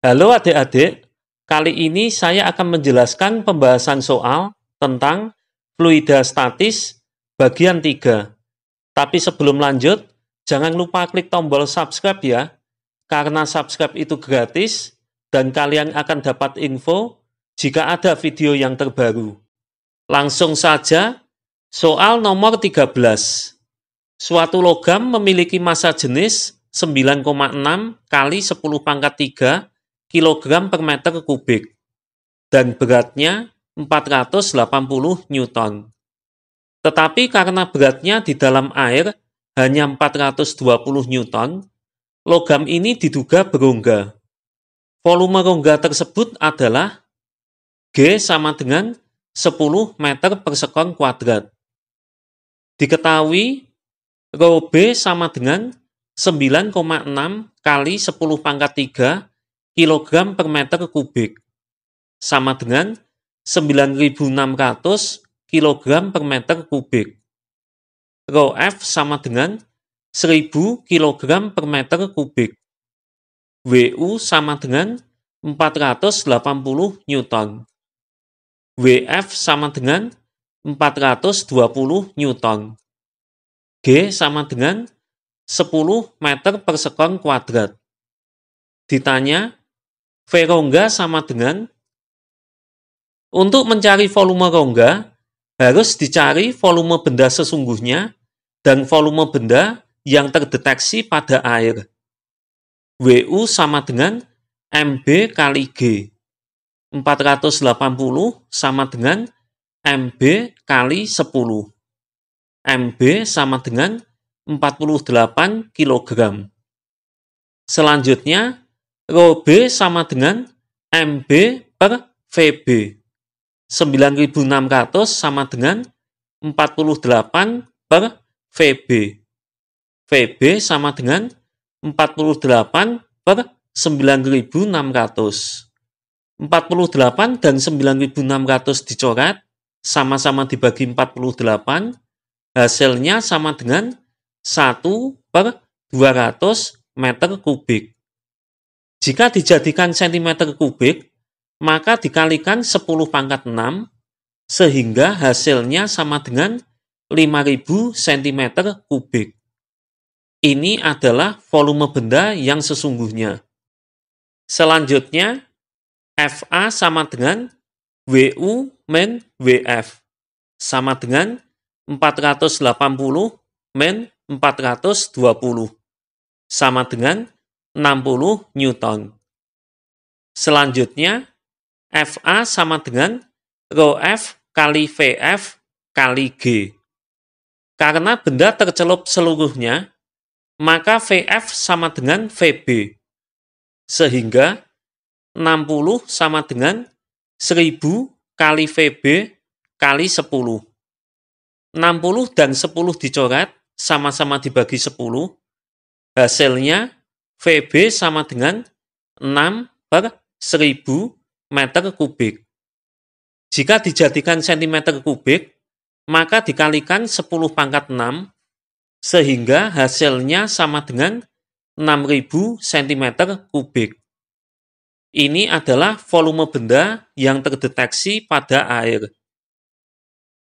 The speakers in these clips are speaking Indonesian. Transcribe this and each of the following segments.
Halo adik-adik, kali ini saya akan menjelaskan pembahasan soal tentang fluida statis bagian 3. Tapi sebelum lanjut, jangan lupa klik tombol subscribe ya, karena subscribe itu gratis dan kalian akan dapat info jika ada video yang terbaru. Langsung saja, soal nomor 13. Suatu logam memiliki massa jenis 9,6 kali 10 pangkat 3 kg per meter kubik dan beratnya 480 Newton. Tetapi karena beratnya di dalam air hanya 420 Newton, logam ini diduga berongga. Volume rongga tersebut adalah G sama dengan 10 meter per sekon kuadrat. Diketahui ρB sama dengan 9,6 kali 10 pangkat 3 kg per meter kubik, sama dengan 9.600 kg per meter kubik. ρF sama dengan 1000 kg per meter kubik. WU sama dengan 480 Newton. WF sama dengan 420 Newton. G sama dengan 10 meter per sekon kuadrat. Ditanya, V rongga sama dengan, untuk mencari volume rongga, harus dicari volume benda sesungguhnya dan volume benda yang terdeteksi pada air. WU sama dengan MB kali G. 480 sama dengan MB kali 10. MB sama dengan 48 kg. Selanjutnya, ρB sama dengan MB per VB. 9.600 sama dengan 48 per VB. VB sama dengan 48 per 9.600. 48 dan 9.600 dicoret, sama-sama dibagi 48, hasilnya sama dengan 1 per 200 meter kubik. Jika dijadikan cm kubik, maka dikalikan 10 pangkat 6, sehingga hasilnya sama dengan 5000 cm kubik. Ini adalah volume benda yang sesungguhnya. Selanjutnya, FA sama dengan WU min WF, sama dengan 480 min 420, sama dengan 60 Newton. Selanjutnya, FA sama dengan ρF kali VF kali G. Karena benda tercelup seluruhnya, maka VF sama dengan VB. Sehingga 60 sama dengan 1000 kali VB kali 10. 60 dan 10 dicoret, sama-sama dibagi 10. Hasilnya, VB sama dengan 6 per 1000 meter kubik. Jika dijadikan cm kubik, maka dikalikan 10 pangkat 6, sehingga hasilnya sama dengan 6000 cm kubik. Ini adalah volume benda yang terdeteksi pada air.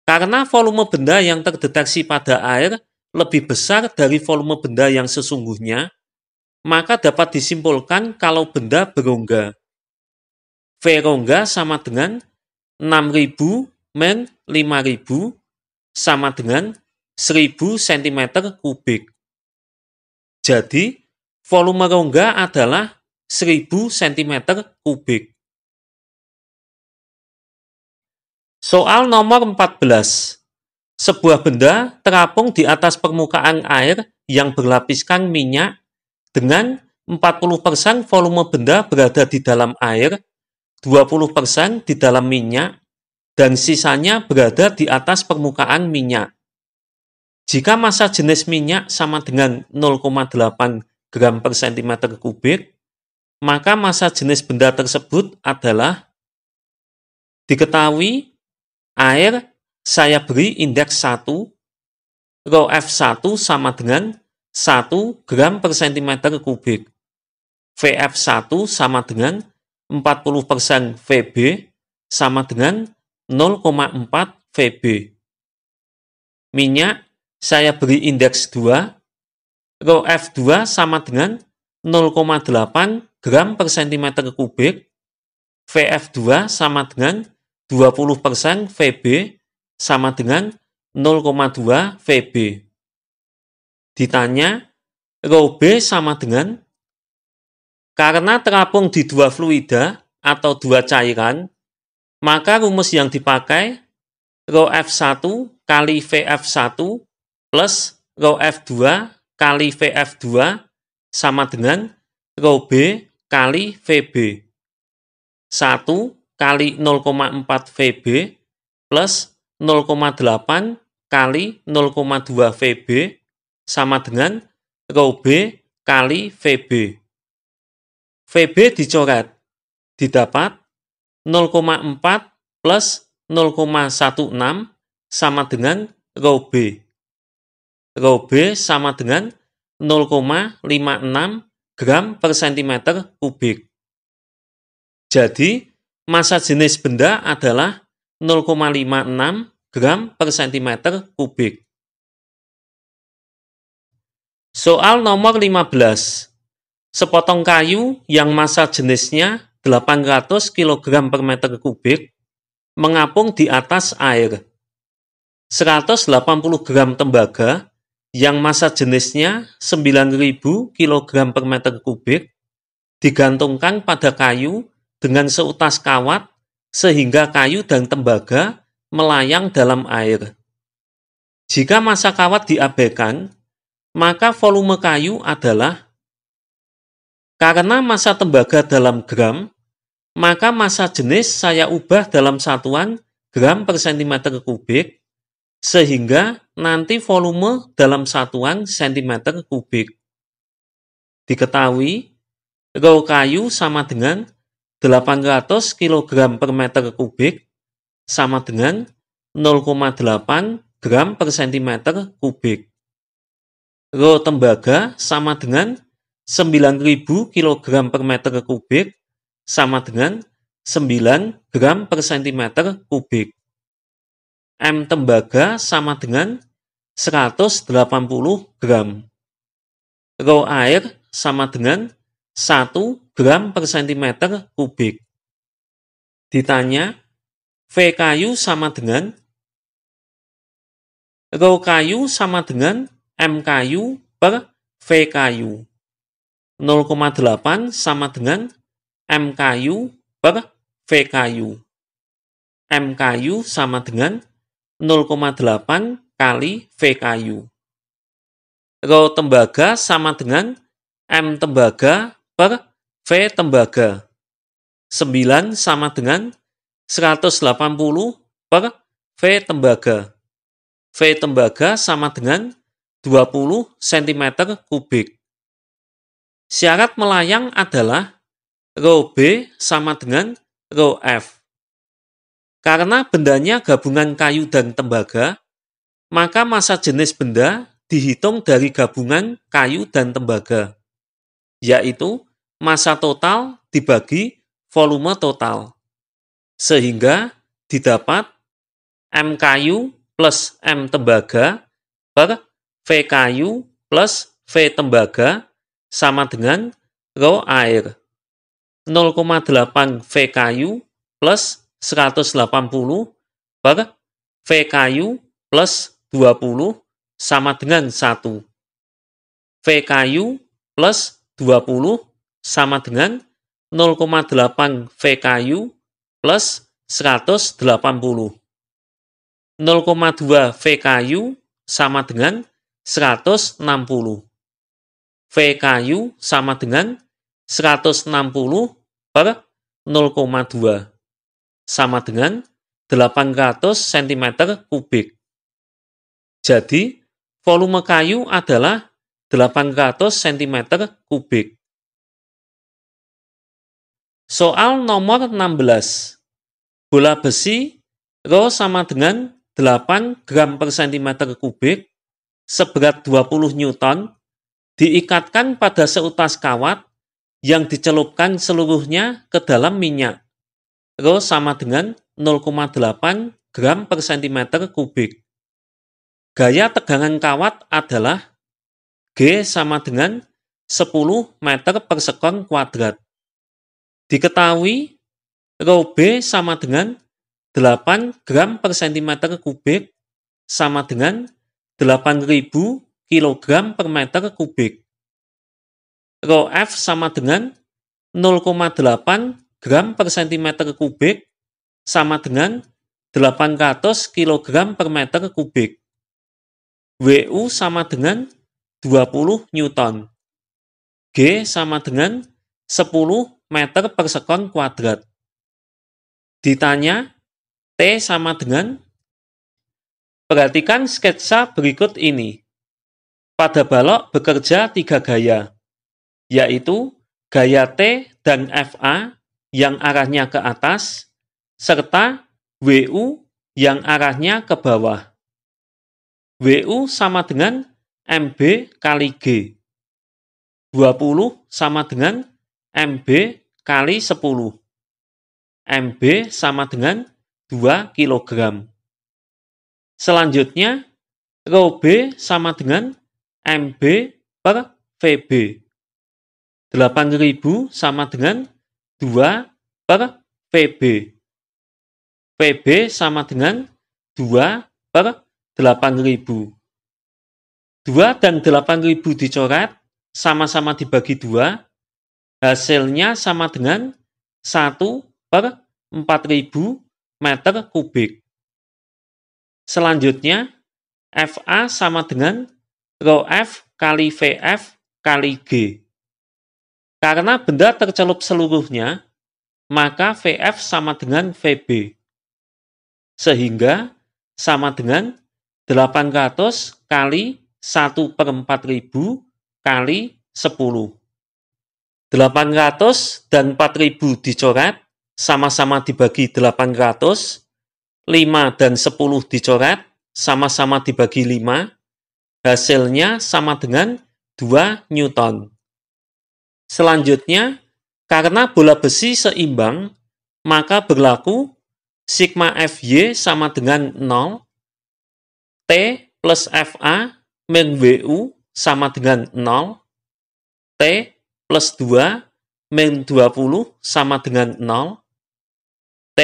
Karena volume benda yang terdeteksi pada air lebih besar dari volume benda yang sesungguhnya, maka dapat disimpulkan kalau benda berongga. V rongga sama dengan 6000 min 5000 sama dengan 1000 cm kubik. Jadi, volume rongga adalah 1000 cm kubik. Soal nomor 14. Sebuah benda terapung di atas permukaan air yang berlapiskan minyak dengan 40% volume benda berada di dalam air, 20% di dalam minyak, dan sisanya berada di atas permukaan minyak. Jika massa jenis minyak sama dengan 0,8 gram per cm kubik, maka massa jenis benda tersebut adalah, diketahui air saya beri indeks 1, ρF1 sama dengan 1 gram per cm kubik. Vf1 sama dengan 40% Vb sama dengan 0,4 Vb. Minyak saya beri indeks 2, rho F2 sama dengan 0,8 gram per cm kubik, Vf2 sama dengan 20% Vb sama dengan 0,2 Vb. Ditanya, rho B sama dengan, karena terapung di dua fluida atau dua cairan, maka rumus yang dipakai rho F1 kali Vf1 plus rho F2 kali Vf2 sama dengan rho B kali Vb. 1 kali 0,4 Vb plus 0,8 kali 0,2 Vb sama dengan rho B kali Vb. Vb dicoret, didapat 0,4 plus 0,16 sama dengan rho B. Rho B sama dengan 0,56 gram per cm kubik. Jadi, massa jenis benda adalah 0,56 gram per cm kubik. Soal nomor 15. Sepotong kayu yang massa jenisnya 800 kg per meter kubik mengapung di atas air. 180 gram tembaga yang massa jenisnya 9.000 kg per meter kubik digantungkan pada kayu dengan seutas kawat sehingga kayu dan tembaga melayang dalam air. Jika massa kawat diabaikan, maka volume kayu adalah, karena massa tembaga dalam gram, maka massa jenis saya ubah dalam satuan gram per cm kubik, sehingga nanti volume dalam satuan cm kubik. Diketahui, rho kayu sama dengan 800 kg per meter kubik sama dengan 0,8 gram per cm kubik. Rho tembaga sama dengan 9.000 kg per meter kubik sama dengan 9 gram per cm kubik. M tembaga sama dengan 180 gram. Rho air sama dengan 1 gram per cm kubik. Ditanya, V kayu sama dengan, rho kayu sama dengan M kayu per V kayu. 0,8 sama dengan M kayu per V kayu. M kayu sama dengan 0,8 kali V kayu. Rho tembaga sama dengan M tembaga per V tembaga. 9 sama dengan 180 per V tembaga. V tembaga sama dengan 20 cm kubik. Syarat melayang adalah rho B sama dengan rho F. Karena bendanya gabungan kayu dan tembaga, maka massa jenis benda dihitung dari gabungan kayu dan tembaga, yaitu massa total dibagi volume total. Sehingga didapat M kayu plus M tembaga per V kayu plus V tembaga sama dengan rho air. 0,8 V kayu plus 180 per V kayu plus 20 sama dengan 1. V kayu plus 20 sama dengan 0,8 V kayu plus 180. 0,2 V kayu sama dengan 160. V kayu sama dengan 160 per 0,2 sama dengan 800 cm kubik. Jadi, volume kayu adalah 800 cm kubik. Soal nomor 16. Bola besi rho sama dengan 8 gram per cm kubik seberat 20 Newton diikatkan pada seutas kawat yang dicelupkan seluruhnya ke dalam minyak. Rho sama dengan 0,8 gram per cm kubik. Gaya tegangan kawat adalah G sama dengan 10 meter per sekon kuadrat. Diketahui Rho B sama dengan 8 gram per cm kubik sama dengan 8.000 kg per meter kubik. Rho F sama dengan 0,8 gram per cm kubik sama dengan 800 kg per meter kubik. WU sama dengan 20 Newton. G sama dengan 10 meter per sekon kuadrat. Ditanya, T sama dengan? Perhatikan sketsa berikut ini. Pada balok bekerja 3 gaya, yaitu gaya T dan FA yang arahnya ke atas, serta WU yang arahnya ke bawah. WU sama dengan MB kali G. 20 sama dengan MB kali 10. MB sama dengan 2 kg. Selanjutnya, Rho B sama dengan MB per VB. 8.000 sama dengan 2 per VB. VB sama dengan 2 per 8.000. 2 dan 8.000 dicoret, sama-sama dibagi 2, hasilnya sama dengan 1 per 4.000 meter kubik. Selanjutnya, FA sama dengan Rho F kali VF kali G. Karena benda tercelup seluruhnya, maka VF sama dengan VB. Sehingga sama dengan 800 kali 1 per 4.000 kali 10. 800 dan 4.000 dicoret, sama-sama dibagi 800. 5 dan 10 dicoret, sama-sama dibagi 5. Hasilnya sama dengan 2 Newton. Selanjutnya, karena bola besi seimbang, maka berlaku sigma Fy sama dengan 0, T plus Fa min WU sama dengan 0, T plus 2 min 20 sama dengan 0, T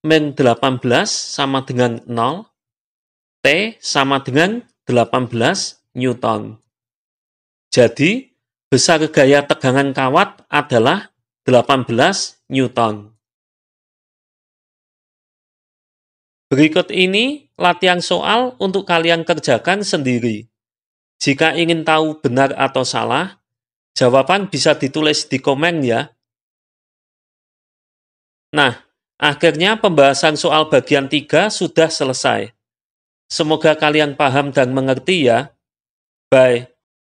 min 18 sama dengan 0, T sama dengan 18 Newton. Jadi, besar gaya tegangan kawat adalah 18 Newton. Berikut ini latihan soal untuk kalian kerjakan sendiri. Jika ingin tahu benar atau salah, jawaban bisa ditulis di komen ya. Nah, akhirnya pembahasan soal bagian 3 sudah selesai. Semoga kalian paham dan mengerti ya. Bye.